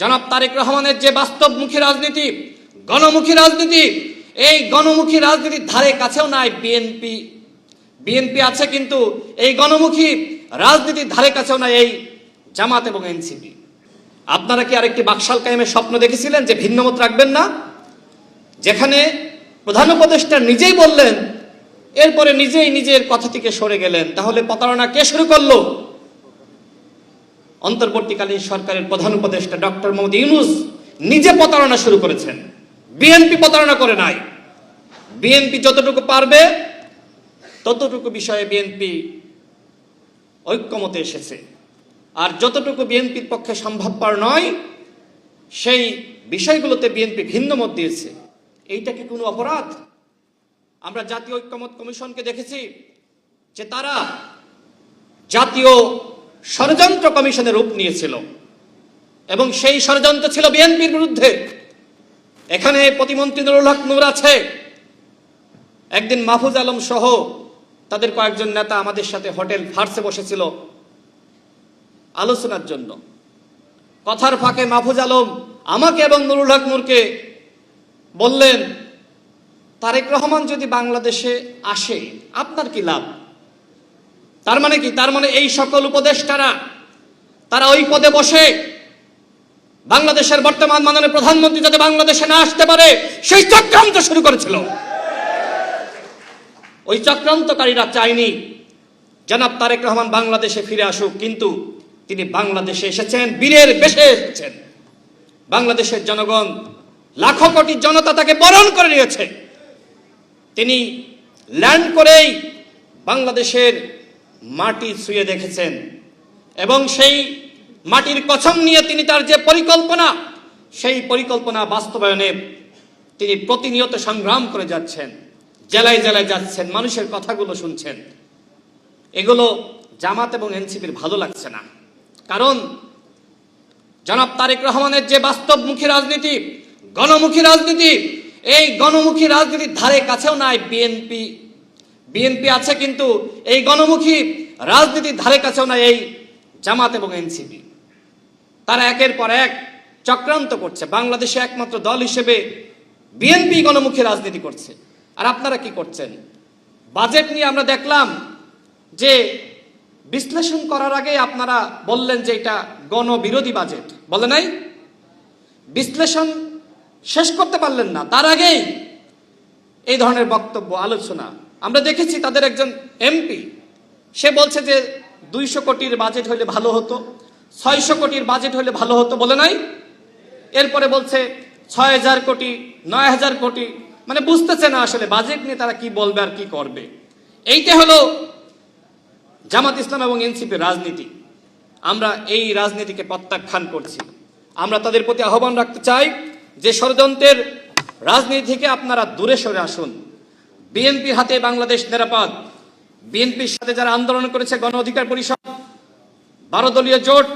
জনাব তারেক রহমানের যে বাস্তবমুখী রাজনীতি, গণমুখী রাজনীতি, এই গণমুখী রাজনীতির ধারে কাছেও নাই বিএনপি। বিএনপি আছে কিন্তু এই গণমুখী রাজনীতির ধারে কাছেও নাই এই জামাত এবং এনসিপি। আপনারা কি আরেকটি বাকশাল কায়েমের স্বপ্ন দেখেছিলেন যে ভিন্নমত রাখবেন না? যেখানে প্রধান উপদেষ্টা নিজেই বললেন, এরপরে নিজেই নিজের কথা থেকে সরে গেলেন। তাহলে প্রতারণা কে শুরু করলো? অন্তর্বর্তীকালীন সরকারের প্রধান উপদেষ্টা ডক্টর মোহাম্মদ ইউনূস নিজে প্রতারণা শুরু করেছেন। বিএনপি প্রতারণা করে নাই। বিএনপি যতটুকু পারবে ততটুকু বিষয়ে বিএনপি ঐক্যমতে এসেছে, আর যতটুকু বিএনপির পক্ষে সম্ভবপর নয় সেই বিষয়গুলোতে বিএনপি ভিন্ন মত দিয়েছে। এইটা কি কোনো অপরাধ? আমরা জাতীয় ঐক্যমত কমিশনকে দেখেছি যে তারা জাতীয় ষড়যন্ত্র কমিশনের রূপ নিয়েছিল এবং সেই ষড়যন্ত্র ছিল বিএনপির বিরুদ্ধে। এখানে প্রতিমন্ত্রী নুরুল হক নূর আছে। একদিন মাহফুজ আলম সহ তাদের কয়েকজন নেতা আমাদের সাথে হোটেল ফার্সে বসেছিল আলোচনার জন্য। কথার ফাঁকে মাহফুজ আলম আমাকে এবং নুরুল হক নূরকে বললেন, তারেক রহমান যদি বাংলাদেশে আসে আপনার কি লাভ? তার মানে কি? তার মানে এই সকল উপদেষ্টারা তারা ওই পদে বসে বাংলাদেশের বর্তমান মাননীয় প্রধানমন্ত্রী যাতে বাংলাদেশে না আসতে পারে সেই চক্রান্ত শুরু করেছিল। ওই চক্রান্তকারীরা চায়নি জনাব তারেক রহমান বাংলাদেশে ফিরে আসুক, কিন্তু তিনি বাংলাদেশে এসেছেন, বীরের বেশে এসেছেন। বাংলাদেশের জনগণ, লাখো কোটি জনতা তাকে বরণ করে নিয়েছে। তিনি ল্যান্ড করেই বাংলাদেশের মাটি ছুঁয়ে দেখেছেন এবং সেই মাটির কসম নিয়ে তিনি তার যে পরিকল্পনা, সেই পরিকল্পনা বাস্তবায়নে তিনি প্রতিনিয়ত সংগ্রাম করে যাচ্ছেন। জেলায় জেলায় যাচ্ছেন, মানুষের কথাগুলো শুনছেন। এগুলো জামাত এবং এনসিপির ভালো লাগছে না। কারণ জনাব তারেক রহমানের যে বাস্তবমুখী রাজনীতি, গণমুখী রাজনীতি, এই গণমুখী রাজনীতির ধারে কাছেও নাই বিএনপি। বিএনপি আছে কিন্তু এই গণমুখী রাজনীতির ধারে কাছেও নাই এই জামাত এবং এনসিপি। তারা একের পর এক চক্রান্ত করছে। বাংলাদেশে একমাত্র দল হিসেবে বিএনপি গণমুখী রাজনীতি করছে। আর আপনারা কি করছেন? বাজেট নিয়ে আমরা দেখলাম যে বিশ্লেষণ করার আগে আপনারা বললেন যে এটা গণবিরোধী বাজেট, বলে নাই? বিশ্লেষণ শেষ করতে পারলেন না, তার আগেই এই ধরনের বক্তব্য, আলোচনা। আমরা দেখেছি তাদের একজন এমপি, সে বলছে যে 200 কোটির বাজেট হলে ভালো হতো, 600 কোটির বাজেট হলে ভালো হতো, বলে নাই? এরপরে বলছে 6000 কোটি, 9000 কোটি। মানে বুঝতেছে না আসলে বাজেট নিয়ে তারা কি বলবে আর কি করবে। এইটা হলো জামাত ইসলাম এবং এনসিপির রাজনীতি। আমরা এই রাজনীতিকে প্রত্যাখ্যান করছি। আমরা তাদের প্রতি আহ্বান রাখতে চাই যে ষড়যন্ত্রের রাজনীতি থেকে আপনারা দূরে সরে আসুন। বিএনপির হাতে বাংলাদেশ নিরাপদ। বিএনপির সাথে যারা আন্দোলন করেছে, গণ অধিকার পরিষদ, 12 দলীয় জোট,